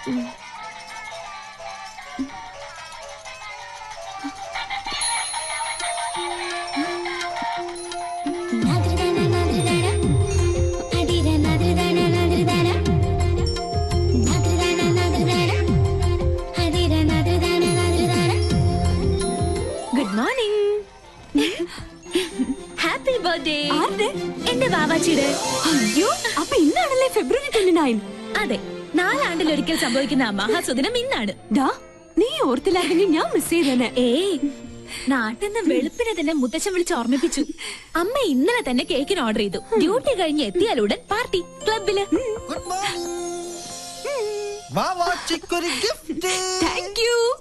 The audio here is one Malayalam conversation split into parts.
Good morning. ഹാപ്പി ബർത്ത്ഡേ എന്റെ വാവാച്ചിയുടെ. അയ്യോ, അപ്പൊ ഇന്നാണല്ലേ February 29? അതെ, 4 ആണ്ടിലൊരിക്കൽ സംഭവിക്കുന്ന മഹാസുദിനം ഇന്നാണ്. നീ ഓർത്തില്ലായിരുന്നെങ്കിൽ ഞാൻ മിസ് ചെയ്തേനെ. ഏയ്, നാട്ടിൽ നിന്ന് വെളുപ്പിനെ തന്നെ മുത്തച്ഛൻ വിളിച്ച് ഓർമ്മിപ്പിച്ചു. അമ്മ ഇന്നലെ തന്നെ കേക്കിന് ഓർഡർ ചെയ്തു. ഡ്യൂട്ടി കഴിഞ്ഞ് എത്തിയാലുടൻ പാർട്ടി ക്ലബില്.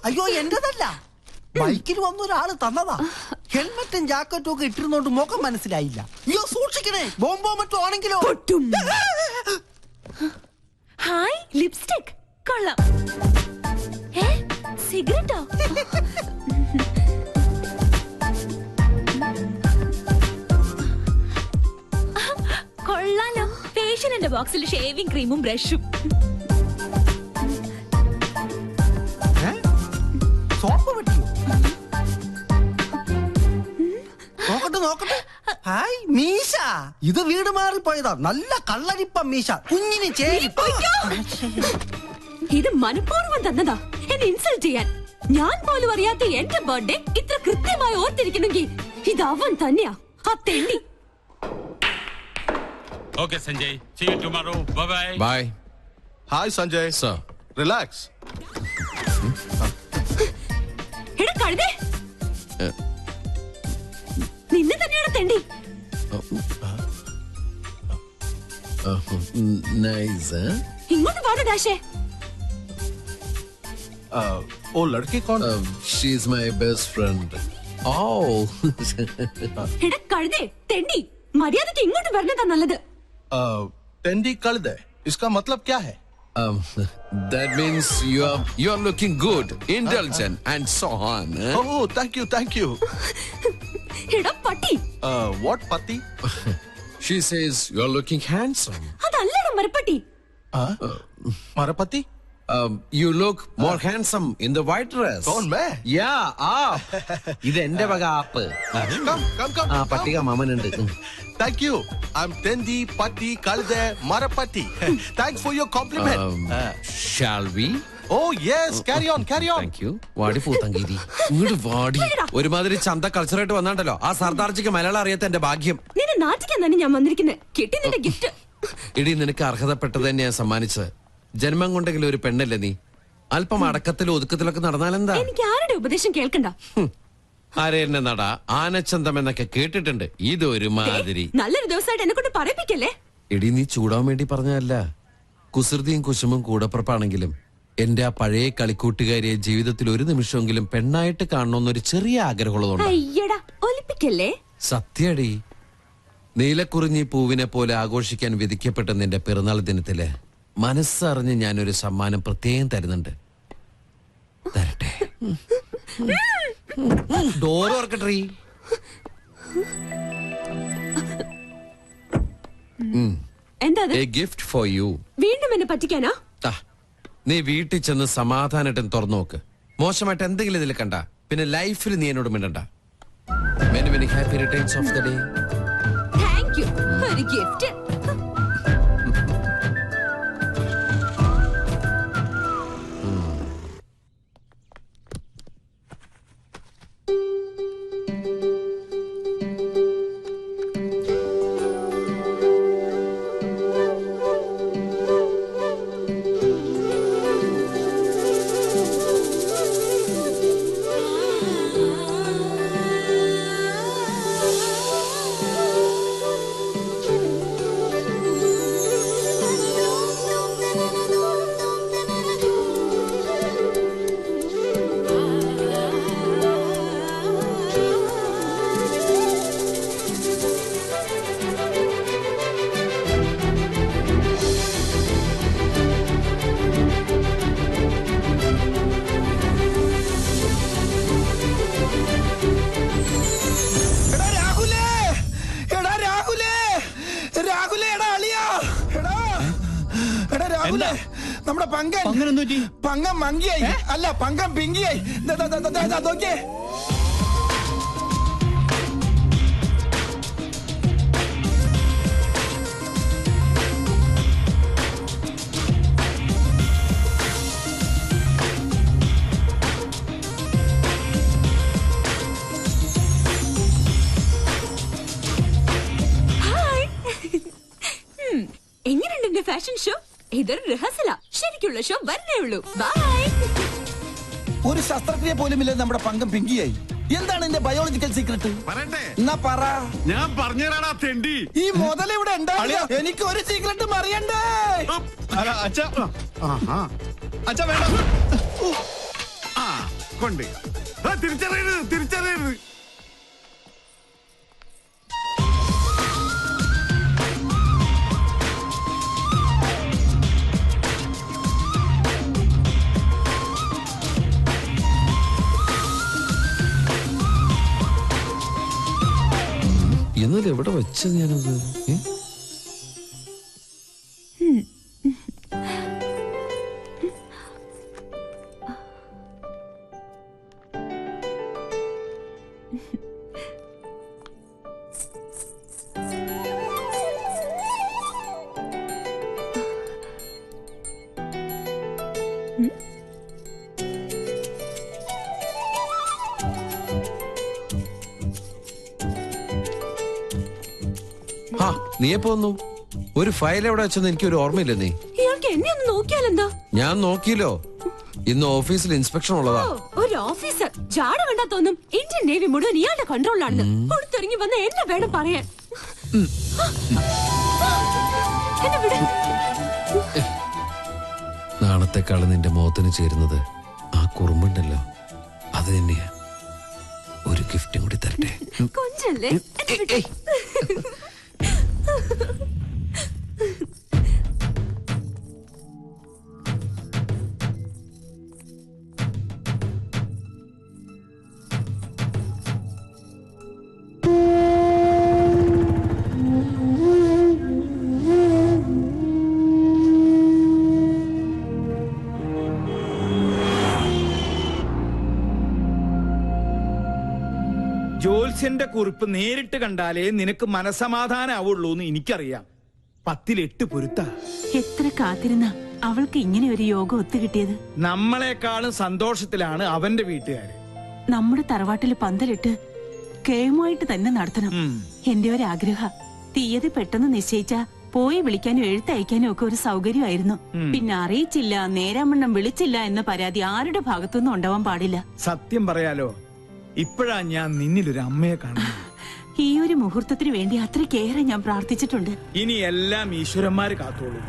അയ്യോ, എന്റേതല്ല, ബൈക്കിൽ വന്ന ഒരാള് തന്നതാ. ഹെൽമെറ്റും ജാക്കറ്റും ഒക്കെ ഇട്ടിരുന്നോണ്ട് മുഖം മനസ്സിലായില്ല. അയ്യോ, സൂക്ഷിക്കണേ, ബോംബോ മറ്റോ ആണെങ്കിലോ. ഹായ്, ലിപ്സ്റ്റിക് കൊള്ളാം. സിഗരറ്റോ? കൊള്ളാലോ. ഫേഷ്യലിന്റെ ബോക്സിൽ ഷേവിംഗ് ക്രീമും ബ്രഷും. സോപ്പ് പറ്റിയോ? നോക്കട്ടെ. ഹായ്, മീശ. ഇത് വീട് മാറിപ്പോയതാ. നല്ല കള്ളരിപ്പ മീശ, കുഞ്ഞിന് ചേരിപ്പ. ഇത് മനഃപൂർവ്വം തന്നതാ, എന്നെ ഇൻസൾട്ട് ചെയ്യാൻ. ഞാൻ പോലും അറിയാത്ത എന്റെ ബർത്ത്ഡേ ഇത്ര കൃത്യമായി ഓർത്തിരിക്കണമെങ്കിൽ ഇത് അവൻ തന്നെയാ, ആ തെണ്ടി. Okay, Sanjay. See you tomorrow. Bye-bye. Bye. Hi, Sanjay. Sir. Relax. എടാ കഴുതേ, നിന്നെ തന്നെയാണ് തെണ്ടി. Nice, huh? ഇങ്ങോട്ട് പാട് ഡാഷേ. वो लड़की कौन? She's my best friend. Oh. എടാ കഴുതേ, തെണ്ടി, മര്യാദക്ക് ഇങ്ങോട്ട് വരണതാ നല്ലത്. टेंडी कल्दे. इसका मतलब क्या है? That means you are looking good, indulgent, and so on. Eh? Oh, thank you. എടാ പട്ടി. What pati? She says you are looking handsome. അതല്ലടാ മരപ്പട്ടി. Marapati? You look more handsome in the white dress. कौन मैं? Yeah, ഇത് എന്റെ വക ആപ്പ്. Come. പട്ടിക മാമനുണ്ട്. Thank you. I'm Tendi Patti Kalde Marapati. Thanks for your compliment. Shall we? Oh yes, carry on. Thank you. വാടി പൂത്തങ്കേരി. ഇങ്ങോട്ട് വാടി. ഒരുമാതിരി ചന്ത കൾച്ചറായിട്ട് വന്നാണ്ടല്ലോ. ആ സർദാർജിക്ക് മലയാളം അറിയാത്ത എന്റെ ഭാഗ്യം. നിന്നെ നാട്ടിക്കാൻ തന്നെ ഞാൻ വന്നിരിക്കുന്നത്. കിട്ടി നിന്റെ ഗിഫ്റ്റ്. ഇടി, നിനക്ക് അർഹതപ്പെട്ടത് തന്നെയാ സമ്മാനിച്ചത്. ജന്മം കൊണ്ടെങ്കിലും ഒരു പെണ്ണല്ലേ നീ. അല്പം അടക്കത്തിലും ഒതുക്കത്തിലൊക്കെ നടന്നാലെന്താ? എനിക്ക് ആരുടെ ഉപദേശം കേൾക്കണ്ട. ആരെന്നെ നട ആനച്ചന്തം എന്നൊക്കെ കേട്ടിട്ടുണ്ട്. ഇതൊരു മാതിരി. നല്ലൊരു ദിവസമായിട്ട് എന്നെ കൊണ്ട് പറയിപ്പിക്കല്ലേ. എടി, നീ ചൂടാൻ വേണ്ടി പറഞ്ഞതല്ല. കുസൃതിയും കുശുമും കൂടപ്പുറപ്പാണെങ്കിലും എന്റെ ആ പഴയ കളിക്കൂട്ടുകാരിയെ ജീവിതത്തിൽ ഒരു നിമിഷമെങ്കിലും പെണ്ണായിട്ട് കാണണമെന്നൊരു ചെറിയ ആഗ്രഹമുള്ളതുകൊണ്ട്. അയ്യടാ, ഒലിപ്പിക്കല്ലേ. സത്യടി, നീലക്കുറിഞ്ഞി പൂവിനെ പോലെ ആഘോഷിക്കാൻ വിധിക്കപ്പെട്ട നിന്റെ പിറന്നാൾ ദിനത്തില് മനസ്സറിഞ്ഞ് ഞാനൊരു സമ്മാനം പ്രത്യേകം തരുന്നുണ്ട്. തരട്ടെ? ഡോർ ഓർക്കട്ടെ. എന്താ എ ഗിഫ്റ്റ് ഫോർ യു. വീണ്ടും എന്നെ പറ്റിക്കാനാ? നീ വീട്ടിൽ ചെന്ന് സമാധാനമായിട്ട് തുറന്നു നോക്ക്. മോശമായിട്ട് എന്തെങ്കിലും ഇതിൽ കണ്ട പിന്നെ ലൈഫിൽ നീ എന്നോട് മിണ്ടണ്ട. Many many happy returns of the day. Thank you. ഒരു ഗിഫ്റ്റ്. പങ്കനെന്തു പറ്റി? പങ്കം മങ്കിയായി അല്ല പങ്കം പിങ്കിയായി. നോക്കിയേ. എങ്ങനെയുണ്ട് എന്റെ ഫാഷൻ ഷോ? ഇതൊരു റിഹേഴ്സലാ. ശരിക്കുള്ള ഷോ വരണേ ഉള്ളൂ. ബൈ. ഒരു ശസ്ത്രക്രിയ പോലും ഇല്ല നമ്മുടെ പങ്കം പിങ്കിയായി. എന്താണ് എന്റെ ബയോളജിക്കൽ സീക്രട്ട്? പറയട്ടെ, എന്നാ പറ. ഞാൻ പറഞ്ഞുതരാടാ തെണ്ടി. ഈ മുതൽ ഇവിടെ ഉണ്ടാവില്ല. എനിക്ക് ഒരു സീക്രട്ടും അറിയണ്ടേ. അച്ഛാ അച്ഛാ വേണ്ട. ആ കൊണ്ട് തിരിച്ചറിയരുത്, തിരിച്ചറിയരുത്. എന്നാലും എവിടെ വെച്ചത് ഞാനത്? ആ നീ എപ്പോ വന്നു? ഒരു ഫയൽ എവിടെ വെച്ചെന്ന് എനിക്ക് ഒരു ഓർമ്മയില്ല. നീ ഇയാൾക്ക് എന്നെ ഒന്ന് നോക്കിയാലെന്താ? ഞാൻ നോക്കിയല്ലോ. ഇന്ന് ഓഫീസിൽ ഇൻസ്പെക്ഷൻ ഉള്ളതാ. ഒരു ഓഫീസർ ജാട കണ്ടാ തോന്നും ഇന്ത്യൻ നേവി മുഴുവൻ ഇയാളുടെ കൺട്രോളിലാണെന്ന്. കൊടുത്തിറങ്ങി വന്ന എന്നെ വേണം പറയാൻ. എന്നെ വിട്. നാളത്തെക്കാള് നിന്റെ മുഖത്തിന് ചേരുന്നത് ആ കുറുമ്പുണ്ടല്ലോ, അത് തന്നെയാ. ഒരു ഗിഫ്റ്റും കൂടി തരട്ടെ. കൊഞ്ചല്ലേ? ജോത്സ്യന്റെ കുറിപ്പ് നേരിട്ട് കണ്ടാലേ നിനക്ക് മനസമാധാനാവുള്ളൂ എന്ന് എനിക്കറിയാം. 10 പൊരുത്ത. എത്ര കാത്തിരുന്ന അവൾക്ക് ഇങ്ങനെ ഒരു യോഗം ഒത്തുകിട്ടിയത്. നമ്മളെക്കാളും സന്തോഷത്തിലാണ് അവന്റെ വീട്ടുകാര്. നമ്മുടെ തറവാട്ടില് പന്തലിട്ട് കേമുമായിട്ട് തന്നെ നടത്തണം. എന്റെ ഒരു ആഗ്രഹ. തീയതി പെട്ടെന്ന് നിശ്ചയിച്ച പോയി വിളിക്കാനും എഴുത്തയക്കാനും ഒക്കെ ഒരു സൗകര്യമായിരുന്നു. പിന്നെ അറിയിച്ചില്ല, നേരാമണ്ണം വിളിച്ചില്ല എന്ന പരാതി ആരുടെ ഭാഗത്തുനിന്നും ഉണ്ടാവാൻ പാടില്ല. സത്യം പറയാലോ, ഇപ്പോഴാ ഞാൻ നിന്നിലൊരു അമ്മയെ കാണുന്നത്. ഈ ഒരു മുഹൂർത്തത്തിന് വേണ്ടി അത്രയ്ക്കേറെ ഞാൻ പ്രാർത്ഥിച്ചിട്ടുണ്ട്. ഇനി എല്ലാം ഈശ്വരന്മാര് കാത്തോളൂ.